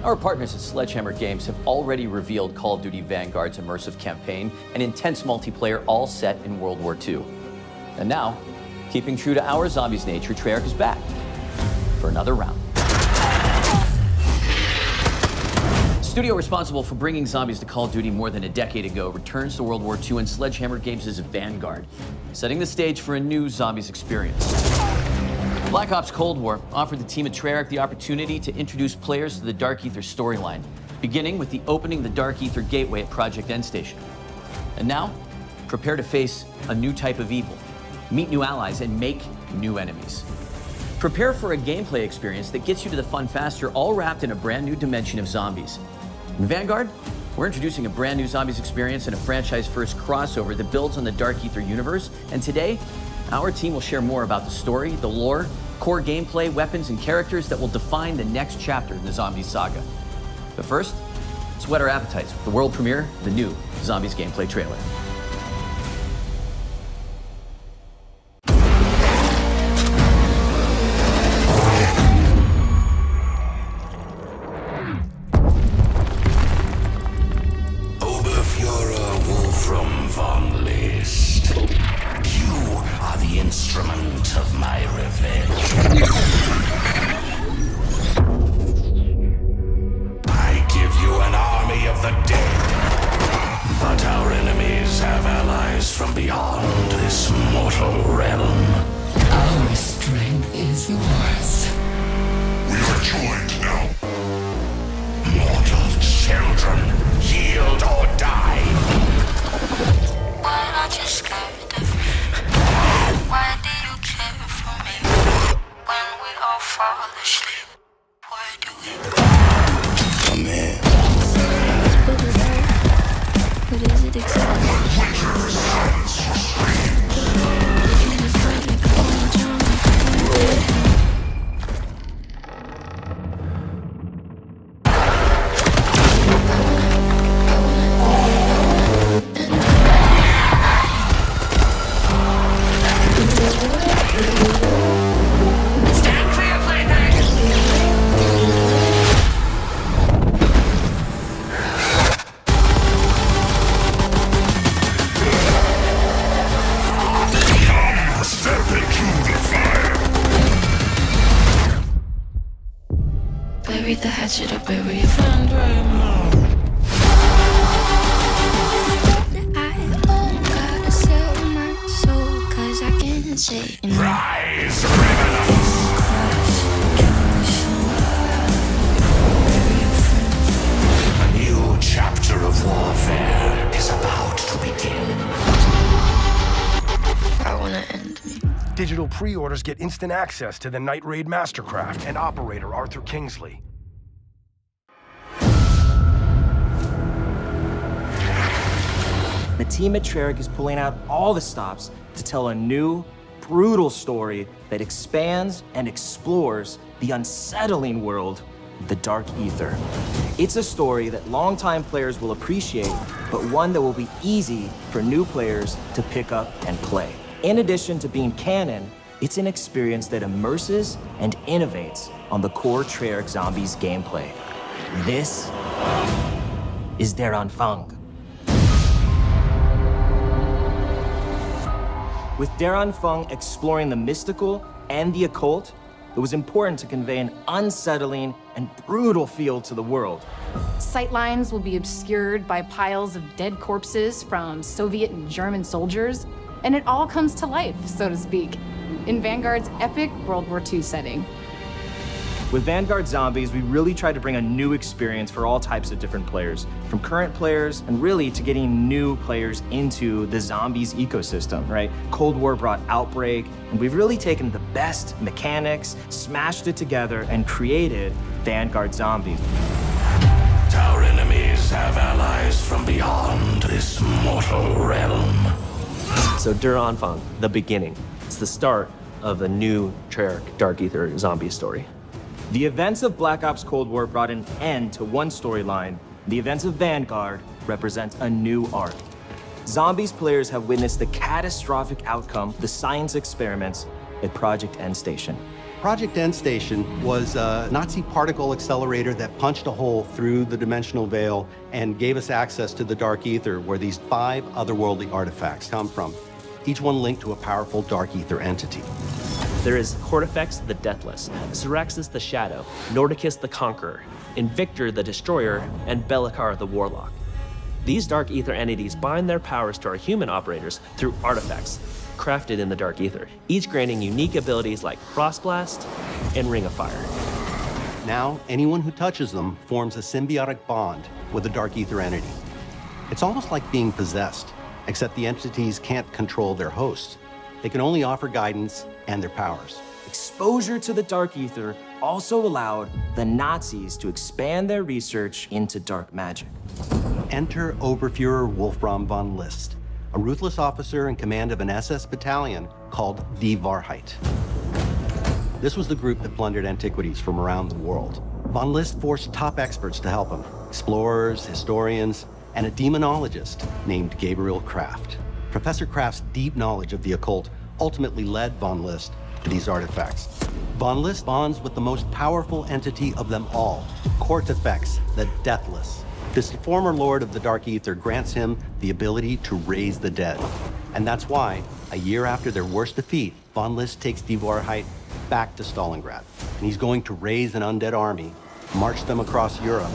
Our partners at Sledgehammer Games have already revealed Call of Duty Vanguard's immersive campaign and intense multiplayer, all set in World War II. And now, keeping true to our zombies nature, Treyarch is back for another round. Studio responsible for bringing zombies to Call of Duty more than a decade ago returns to World War II in Sledgehammer Games' Vanguard, setting the stage for a new zombies experience. Black Ops Cold War offered the team at Treyarch the opportunity to introduce players to the Dark Ether storyline, beginning with the opening the Dark Ether gateway at Project End Station. And now, prepare to face a new type of evil, meet new allies, and make new enemies. Prepare for a gameplay experience that gets you to the fun faster, all wrapped in a brand new dimension of zombies. In Vanguard, we're introducing a brand new zombies experience and a franchise-first crossover that builds on the Dark Ether universe. And today, our team will share more about the story, the lore, core gameplay, weapons, and characters that will define the next chapter in the Zombies saga. But first, let's whet our appetites with the world premiere of the new Zombies gameplay trailer. Instrument of my revenge. I give you an army of the dead, but our enemies have allies from beyond this mortal realm. Our strength is yours. We are joined now. Mortal children, yield or die. Why aren't you scared of me? Why do you care for me? When we all fall asleep, where do we go? Come in. What is it exactly? Winter silence your screams. Bury the hatchet or bury your friend right now. I gotta sell my soul, cause I can't say no. Rise, revenants! A new chapter of warfare is about to begin. I wanna end me. Digital pre-orders get instant access to the Night Raid Mastercraft and operator Arthur Kingsley. The team at Treyarch is pulling out all the stops to tell a new, brutal story that expands and explores the unsettling world of the Dark Ether. It's a story that longtime players will appreciate, but one that will be easy for new players to pick up and play. In addition to being canon, it's an experience that immerses and innovates on the core Treyarch Zombies gameplay. This is Der Anfang. With Der Anfang exploring the mystical and the occult, it was important to convey an unsettling and brutal feel to the world. Sightlines will be obscured by piles of dead corpses from Soviet and German soldiers, and it all comes to life, so to speak, in Vanguard's epic World War II setting. With Vanguard Zombies, we really tried to bring a new experience for all types of different players, from current players and really to getting new players into the Zombies ecosystem, right? Cold War brought Outbreak, and we've really taken the best mechanics, smashed it together, and created Vanguard Zombies. Our enemies have allies from beyond this mortal realm. So Der Anfang, the beginning. It's the start of the new Treyarch Dark Ether zombie story. The events of Black Ops Cold War brought an end to one storyline. The events of Vanguard represent a new arc. Zombies players have witnessed the catastrophic outcome of the science experiments at Project End Station. Project Endstation was a Nazi particle accelerator that punched a hole through the dimensional veil and gave us access to the Dark Ether, where these 5 otherworldly artifacts come from, each one linked to a powerful Dark Ether entity. There is Cortifex the Deathless, Syraxis the Shadow, Nordicus the Conqueror, Invictor the Destroyer, and Belikar the Warlock. These Dark Ether entities bind their powers to our human operators through artifacts crafted in the Dark Ether, each granting unique abilities like Frostblast and Ring of Fire. Now, anyone who touches them forms a symbiotic bond with a Dark Ether entity. It's almost like being possessed, except the entities can't control their hosts. They can only offer guidance and their powers. Exposure to the Dark Ether also allowed the Nazis to expand their research into dark magic. Enter Oberfuhrer Wolfram von List, a ruthless officer in command of an SS battalion called Die Wahrheit. This was the group that plundered antiquities from around the world. Von List forced top experts to help him, explorers, historians, and a demonologist named Gabriel Kraft. Professor Kraft's deep knowledge of the occult ultimately led von List to these artifacts. Von List bonds with the most powerful entity of them all, Cortifex, the Deathless. This former lord of the Dark Ether grants him the ability to raise the dead. And that's why, a year after their worst defeat, von List takes Die Wahrheit back to Stalingrad. And he's going to raise an undead army, march them across Europe,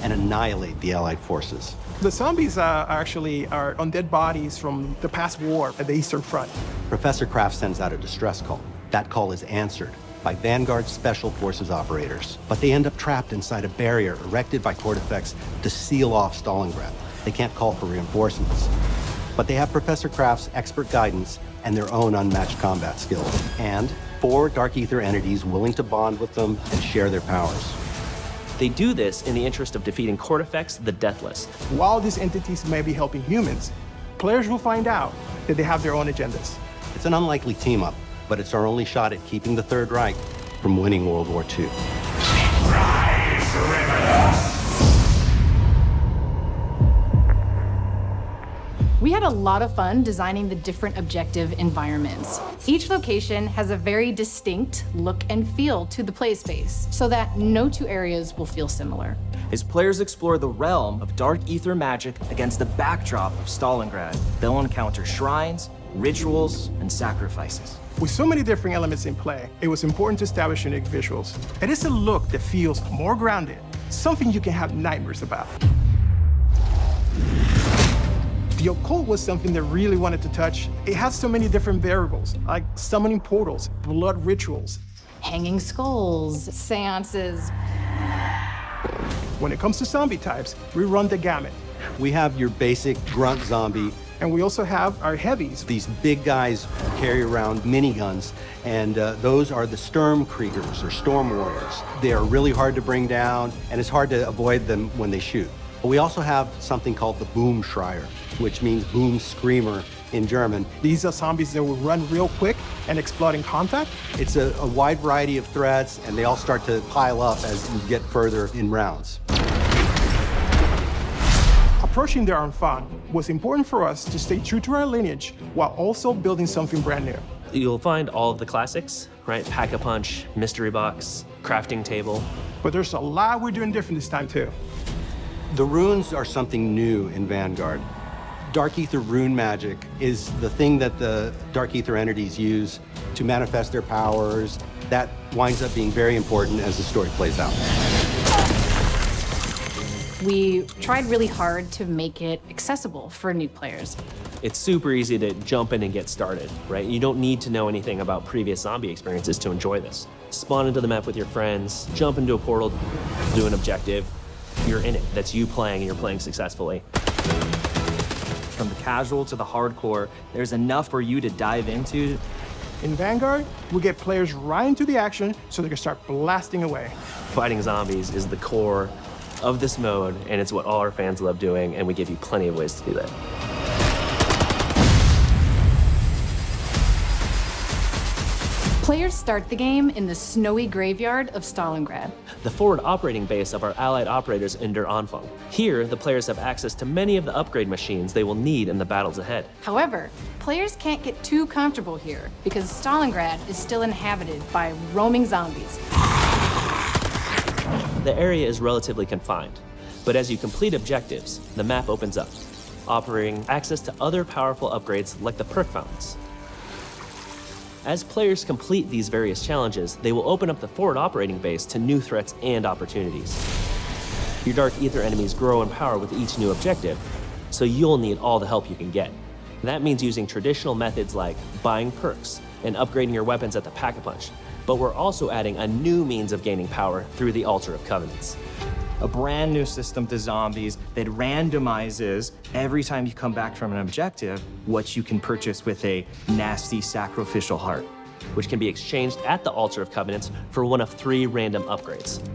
and annihilate the Allied forces. The zombies are undead bodies from the past war at the Eastern Front. Professor Kraft sends out a distress call. That call is answered by Vanguard Special Forces operators, but they end up trapped inside a barrier erected by Cortifex to seal off Stalingrad. They can't call for reinforcements, but they have Professor Kraft's expert guidance and their own unmatched combat skills, and 4 Dark Ether entities willing to bond with them and share their powers. They do this in the interest of defeating Cortifex the Deathless. While these entities may be helping humans, players will find out that they have their own agendas. It's an unlikely team-up, but it's our only shot at keeping the Third Reich from winning World War II. Rise, rebels! We had a lot of fun designing the different objective environments. Each location has a very distinct look and feel to the play space, so that no 2 areas will feel similar. As players explore the realm of Dark Ether magic against the backdrop of Stalingrad, they'll encounter shrines, rituals, and sacrifices. With so many different elements in play, it was important to establish unique visuals. It is a look that feels more grounded, something you can have nightmares about. The occult was something that really wanted to touch. It has so many different variables, like summoning portals, blood rituals, Hanging skulls, seances. When it comes to zombie types, we run the gamut. We have your basic grunt zombie. And we also have our heavies. These big guys carry around miniguns, and those are the Sturmkriegers, or Storm Warriors. They are really hard to bring down, and it's hard to avoid them when they shoot. But we also have something called the Boomschreier, which means boom screamer in German. These are zombies that will run real quick and explode in contact. It's a wide variety of threats, and they all start to pile up as you get further in rounds. Approaching their own fun was important for us to stay true to our lineage while also building something brand new. You'll find all of the classics, right? Pack-a-punch, mystery box, crafting table. But there's a lot we're doing different this time too. The runes are something new in Vanguard. Dark Ether rune magic is the thing that the Dark Ether entities use to manifest their powers. That winds up being very important as the story plays out. We tried really hard to make it accessible for new players. It's super easy to jump in and get started, right? You don't need to know anything about previous zombie experiences to enjoy this. Spawn into the map with your friends, jump into a portal, do an objective. You're in it. That's you playing, and you're playing successfully. From the casual to the hardcore, there's enough for you to dive into. In Vanguard, we get players right into the action so they can start blasting away. Fighting zombies is the core of this mode, and it's what all our fans love doing, and we give you plenty of ways to do that. Players start the game in the snowy graveyard of Stalingrad. the forward operating base of our allied operators in Der Anfang. Here, the players have access to many of the upgrade machines they will need in the battles ahead. However, players can't get too comfortable here because Stalingrad is still inhabited by roaming zombies. The area is relatively confined, but as you complete objectives, the map opens up, offering access to other powerful upgrades like the perk fountains. As players complete these various challenges, they will open up the forward operating base to new threats and opportunities. Your Dark Ether enemies grow in power with each new objective, so you'll need all the help you can get. That means using traditional methods like buying perks and upgrading your weapons at the Pack-a-Punch, but we're also adding a new means of gaining power through the Altar of Covenants. A brand new system to zombies that randomizes every time you come back from an objective what you can purchase with a nasty sacrificial heart. Which can be exchanged at the Altar of Covenants for one of 3 random upgrades.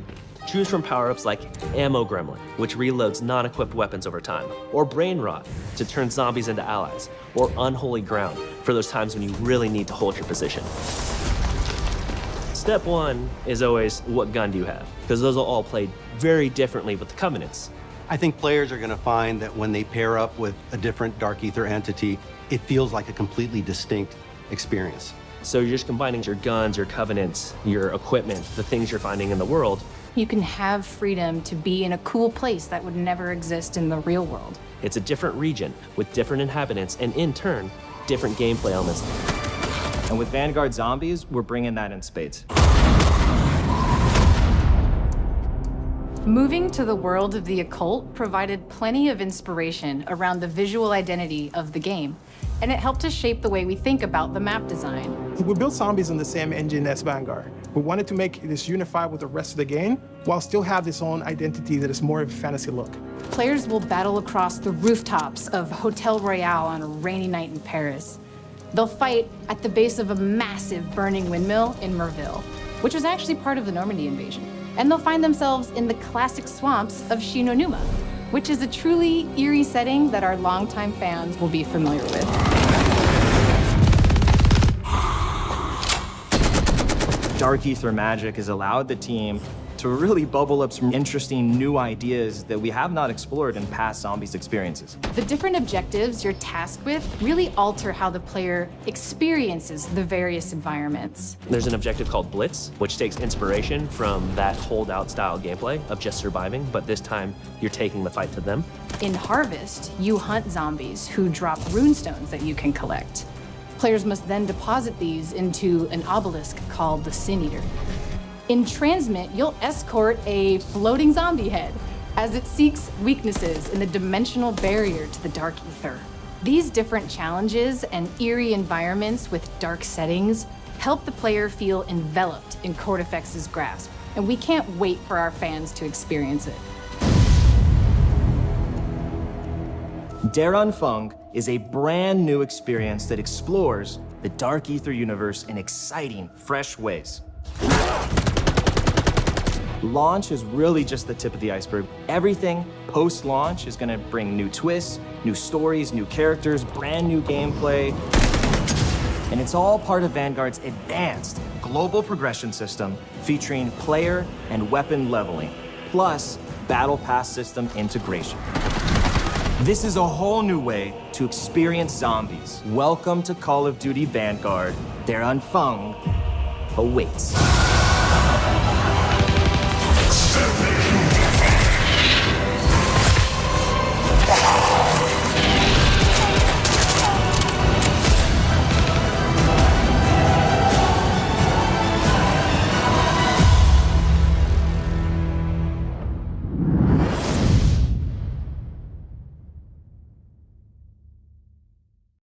Choose from power-ups like Ammo Gremlin, which reloads non-equipped weapons over time, or Brain Rot to turn zombies into allies, or Unholy Ground for those times when you really need to hold your position. Step 1 is always, what gun do you have? Because those will all play very differently with the Covenants. I think players are going to find that when they pair up with a different Dark Ether entity, it feels like a completely distinct experience. So you're just combining your guns, your Covenants, your equipment, the things you're finding in the world. You can have freedom to be in a cool place that would never exist in the real world. It's a different region with different inhabitants and, in turn, different gameplay elements. And with Vanguard Zombies, we're bringing that in spades. Moving to the world of the occult provided plenty of inspiration around the visual identity of the game, and it helped us shape the way we think about the map design. We built Zombies on the same engine as Vanguard. We wanted to make this unified with the rest of the game, while still have this own identity that is more of a fantasy look. Players will battle across the rooftops of Hotel Royale on a rainy night in Paris. They'll fight at the base of a massive burning windmill in Merville, which was actually part of the Normandy invasion. And they'll find themselves in the classic swamps of Shinonuma, which is a truly eerie setting that our longtime fans will be familiar with. Dark Ether magic has allowed the team to really bubble up some interesting new ideas that we have not explored in past Zombies experiences. The different objectives you're tasked with really alter how the player experiences the various environments. There's an objective called Blitz, which takes inspiration from that holdout style gameplay of just surviving, but this time you're taking the fight to them. In Harvest, you hunt zombies who drop runestones that you can collect. Players must then deposit these into an obelisk called the Sin Eater. In Transmit, you'll escort a floating zombie head as it seeks weaknesses in the dimensional barrier to the Dark Ether. These different challenges and eerie environments with dark settings help the player feel enveloped in Cortifex's grasp, and we can't wait for our fans to experience it. Der Anfang is a brand new experience that explores the Dark Ether universe in exciting, fresh ways. Launch is really just the tip of the iceberg. Everything post-launch is gonna bring new twists, new stories, new characters, brand new gameplay. And it's all part of Vanguard's advanced global progression system featuring player and weapon leveling, plus Battle Pass system integration. This is a whole new way to experience zombies. Welcome to Call of Duty Vanguard. Der Anfang awaits.